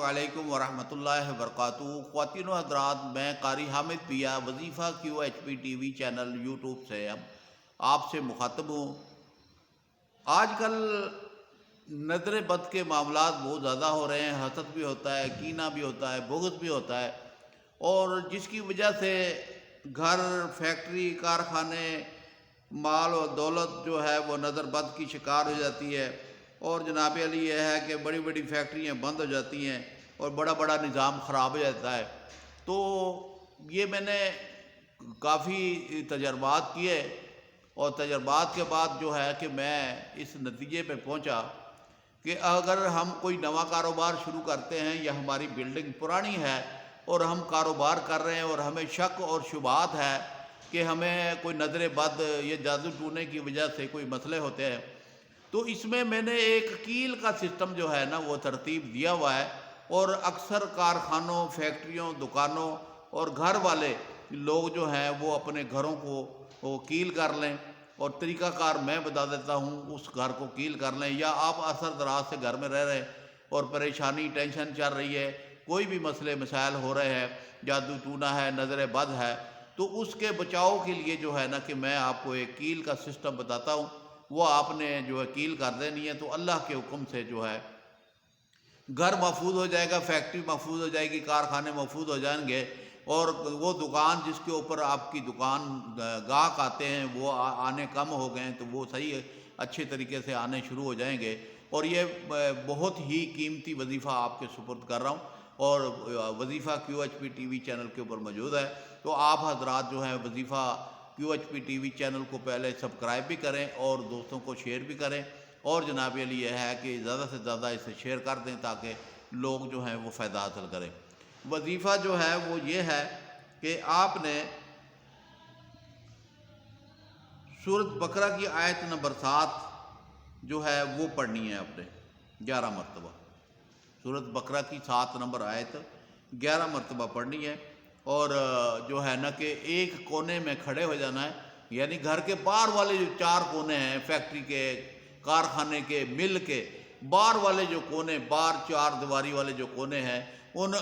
علیکم ورحمۃ اللہ وبرکاتہ۔ خواتین و حضرات، میں قاری Hamid Piya Wazifa Q H P T V channel YouTube سے اب آپ سے مخاطب ہوں۔ آج کل نظر بد کے معاملات بہت زیادہ ہو رہے ہیں، حسد بھی ہوتا ہے، کینہ بھی ہوتا ہے، بغض بھی ہوتا ہے، اور جس کی وجہ سے گھر، فیکٹری، کارخانے، مال و دولت جو ہے وہ نظر بد کی شکار ہو جاتی ہے، اور جناب علی یہ ہے کہ بڑی بڑی فیکٹریاں بند ہو جاتی ہیں اور بڑا بڑا نظام خراب ہو جاتا ہے۔ تو یہ میں نے کافی تجربات کیے، اور تجربات کے بعد جو ہے کہ میں اس نتیجے پہ پہنچا کہ اگر ہم کوئی نواں کاروبار شروع کرتے ہیں یا ہماری بلڈنگ پرانی ہے اور ہم کاروبار کر رہے ہیں اور ہمیں شک اور شبہات ہے کہ ہمیں کوئی نظر بد یا جادو ٹونے کی وجہ سے کوئی مسئلے ہوتے ہیں، تو اس میں نے ایک کیل کا سسٹم جو ہے نا وہ ترتیب دیا ہوا ہے، اور اکثر کارخانوں، فیکٹریوں، دکانوں اور گھر والے لوگ جو ہیں وہ اپنے گھروں کو وہ کیل کر لیں، اور طریقہ کار میں بتا دیتا ہوں، اس گھر کو کیل کر لیں۔ یا آپ اثر دراز سے گھر میں رہ رہے ہیں اور پریشانی، ٹینشن چل رہی ہے، کوئی بھی مسئلے مسائل ہو رہے ہیں، جادو ٹونا ہے، نظر بد ہے، تو اس کے بچاؤ کے لیے جو ہے نا کہ میں آپ کو ایک کیل کا سسٹم بتاتا ہوں۔ وہ آپ نے جو ہے کیل کر دینی ہے، تو اللہ کے حکم سے جو ہے گھر محفوظ ہو جائے گا، فیکٹری محفوظ ہو جائے گی، کارخانے محفوظ ہو جائیں گے، اور وہ دکان جس کے اوپر آپ کی دکان گاہک آتے ہیں وہ آنے کم ہو گئے ہیں تو وہ صحیح اچھے طریقے سے آنے شروع ہو جائیں گے۔ اور یہ بہت ہی قیمتی وظیفہ آپ کے سپرد کر رہا ہوں، اور Wazifa Q H P T V channel کے اوپر موجود ہے، تو آپ حضرات جو ہیں Wazifa Q H P T V channel کو پہلے سبسکرائب بھی کریں اور دوستوں کو شیئر بھی کریں، اور جناب علی یہ ہے کہ زیادہ سے زیادہ اسے شیئر کر دیں تاکہ لوگ جو ہیں وہ فائدہ حاصل کریں۔ وظیفہ جو ہے وہ یہ ہے کہ آپ نے سورۃ بقرہ کی آیت نمبر 7 جو ہے وہ پڑھنی ہے آپ نے 11 مرتبہ۔ سورۃ بقرہ کی 7 نمبر آیت 11 مرتبہ پڑھنی ہے، اور جو ہے نا کہ ایک کونے میں کھڑے ہو جانا ہے، یعنی گھر کے باہر والے جو 4 کونے ہیں، فیکٹری کے، کارخانے کے، مل کے باہر والے جو کونے، باہر 4 دیواری والے جو کونے ہیں، ان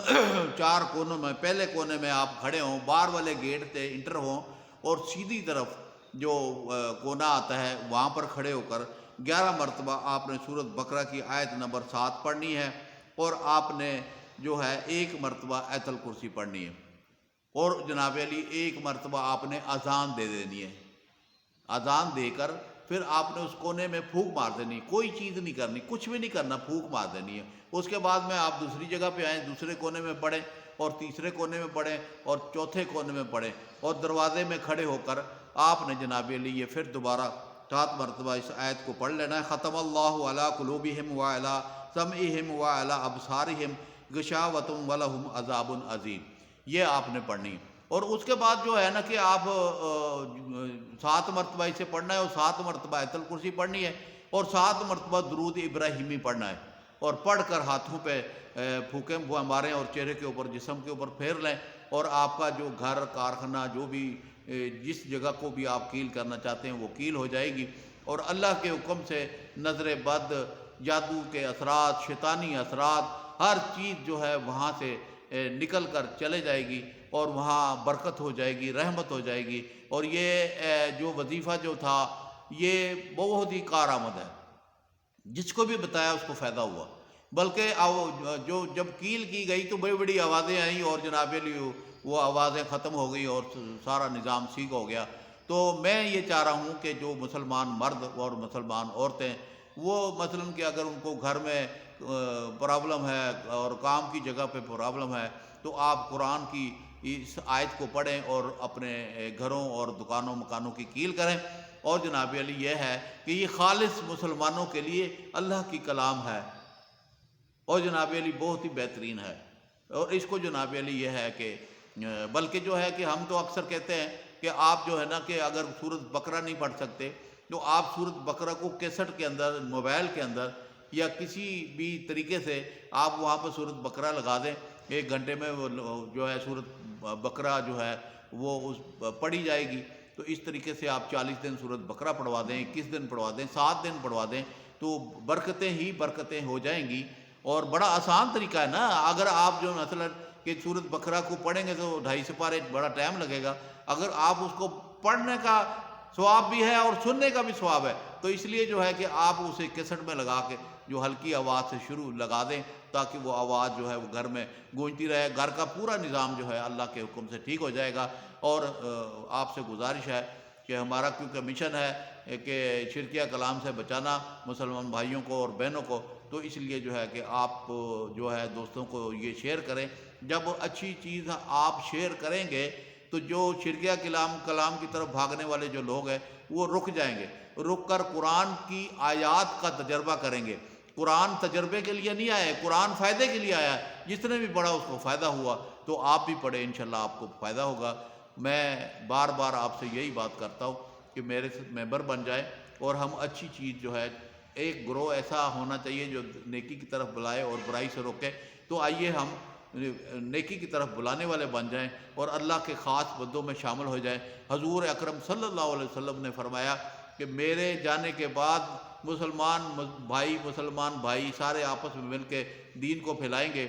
4 کونوں میں پہلے کونے میں آپ کھڑے ہوں، باہر والے گیٹ سے انٹر ہوں، اور سیدھی طرف جو کونا آتا ہے وہاں پر کھڑے ہو کر 11 مرتبہ آپ نے سورۃ بقرہ کی آیت نمبر 7 پڑھنی ہے، اور آپ نے جو ہے 1 مرتبہ آیت الکرسی پڑھنی ہے، اور جناب علی 1 مرتبہ آپ نے اذان دے دینی ہے۔ اذان دے کر پھر آپ نے اس کونے میں پھونک مار دینی، کوئی چیز نہیں کرنی، کچھ بھی نہیں کرنا، پھونک مار دینی ہے۔ اس کے بعد میں آپ دوسری جگہ پہ آئیں، دوسرے کونے میں پڑھیں، اور تیسرے کونے میں پڑھیں، اور چوتھے کونے میں پڑھیں، اور دروازے میں کھڑے ہو کر آپ نے جناب علی یہ پھر دوبارہ 7 مرتبہ اس آیت کو پڑھ لینا ہے۔ ختم اللہ علی قلوبہم وعلی سمعہم وعلی ابصارہم غشاوۃ ولہم عذاب عظیم، یہ آپ نے پڑھنی ہے۔ اور اس کے بعد جو ہے نا کہ آپ 7 مرتبہ اسے پڑھنا ہے، اور 7 مرتبہ آیت الکرسی پڑھنی ہے، اور 7 مرتبہ درود ابراہیمی پڑھنا ہے، اور پڑھ کر ہاتھوں پہ پھونکیں ماریں، اور چہرے کے اوپر، جسم کے اوپر پھیر لیں، اور آپ کا جو گھر، کارخانہ، جو بھی جس جگہ کو بھی آپ کیل کرنا چاہتے ہیں وہ کیل ہو جائے گی، اور اللہ کے حکم سے نظر بد، جادو کے اثرات، شیطانی اثرات، ہر چیز جو ہے وہاں سے نکل کر چلے جائے گی، اور وہاں برکت ہو جائے گی، رحمت ہو جائے گی۔ اور یہ جو وظیفہ جو تھا یہ بہت ہی کارآمد ہے، جس کو بھی بتایا اس کو فائدہ ہوا، بلکہ جو جب کیل کی گئی تو بڑی بڑی آوازیں آئیں، اور جناب علی وہ آوازیں ختم ہو گئی اور سارا نظام سیکھ ہو گیا۔ تو میں یہ چاہ رہا ہوں کہ جو مسلمان مرد اور مسلمان عورتیں، وہ مثلاً کہ اگر ان کو گھر میں پرابلم ہے اور کام کی جگہ پہ پرابلم ہے، تو آپ قرآن کی اس آیت کو پڑھیں اور اپنے گھروں اور دکانوں مکانوں کی کیل کریں۔ اور جناب علی یہ ہے کہ یہ خالص مسلمانوں کے لیے اللہ کی کلام ہے، اور جناب علی بہت ہی بہترین ہے۔ اور اس کو جناب علی یہ ہے کہ بلکہ جو ہے کہ ہم تو اکثر کہتے ہیں کہ آپ جو ہے نا کہ اگر سورۃ بقرہ نہیں پڑھ سکتے تو آپ سورۃ بقرہ کو کیسٹ کے اندر، موبائل کے اندر، یا کسی بھی طریقے سے آپ وہاں پہ سورۃ بقرہ لگا دیں، 1 گھنٹے میں وہ جو ہے سورۃ بقرہ جو ہے وہ پڑھی جائے گی۔ تو اس طریقے سے آپ 40 دن سورۃ بقرہ پڑھوا دیں، 21 دن پڑھوا دیں، 7 دن پڑھوا دیں، تو برکتیں ہی برکتیں ہو جائیں گی۔ اور بڑا آسان طریقہ ہے نا. اگر آپ جو مثلا کہ سورۃ بقرہ کو پڑھیں گے تو 2.5 سپارے بڑا ٹائم لگے گا. اگر آپ اس کو پڑھنے کا ثواب بھی ہے اور سننے کا بھی ثواب ہے, تو اس لیے جو ہے کہ آپ اسے کیسٹ میں لگا کے جو ہلکی آواز سے شروع لگا دیں, تاکہ وہ آواز جو ہے وہ گھر میں گونجتی رہے. گھر کا پورا نظام جو ہے اللہ کے حکم سے ٹھیک ہو جائے گا. اور آپ سے گزارش ہے کہ ہمارا کیونکہ مشن ہے کہ شرکیہ کلام سے بچانا مسلمان بھائیوں کو اور بہنوں کو, تو اس لیے جو ہے کہ آپ جو ہے دوستوں کو یہ شیئر کریں. جب اچھی چیز آپ شیئر کریں گے تو جو شرکیہ کلام کی طرف بھاگنے والے جو لوگ ہیں وہ رک جائیں گے, رک کر قرآن کی آیات کا تجربہ کریں گے. قرآن تجربے کے لیے نہیں آیا ہے, قرآن فائدے کے لیے آیا ہے. جس نے بھی پڑھا اس کو فائدہ ہوا, تو آپ بھی پڑھیں, انشاءاللہ آپ کو فائدہ ہوگا. میں بار بار آپ سے یہی بات کرتا ہوں کہ میرے سے ممبر بن جائیں اور ہم اچھی چیز جو ہے, ایک گروہ ایسا ہونا چاہیے جو نیکی کی طرف بلائے اور برائی سے روکے. تو آئیے ہم نیکی کی طرف بلانے والے بن جائیں اور اللہ کے خاص بندوں میں شامل ہو جائیں. حضور اکرم صلی اللہ علیہ وسلم نے فرمایا کہ میرے جانے کے بعد مسلمان بھائی سارے آپس میں مل کے دین کو پھیلائیں گے,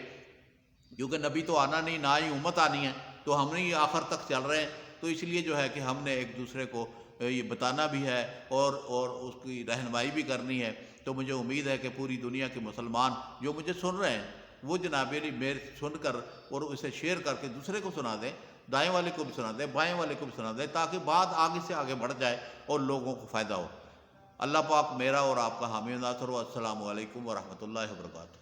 کیونکہ نبی تو آنا نہیں, نہ ہی امت آنی ہے, تو ہم نہیں آخر تک چل رہے ہیں. تو اس لیے جو ہے کہ ہم نے ایک دوسرے کو یہ بتانا بھی ہے اور اس کی رہنمائی بھی کرنی ہے. تو مجھے امید ہے کہ پوری دنیا کے مسلمان جو مجھے سن رہے ہیں وہ جناب میرے سن کر اور اسے شیئر کر کے دوسرے کو سنا دیں, دائیں والے کو بھی سنا دیں, بائیں والے کو بھی سنا دیں, تاکہ بات آگے سے آگے بڑھ جائے اور لوگوں کو فائدہ ہو. اللہ پاک میرا اور آپ کا حامی و ناصر ہو. السلام علیکم ورحمۃ اللہ وبرکاتہ.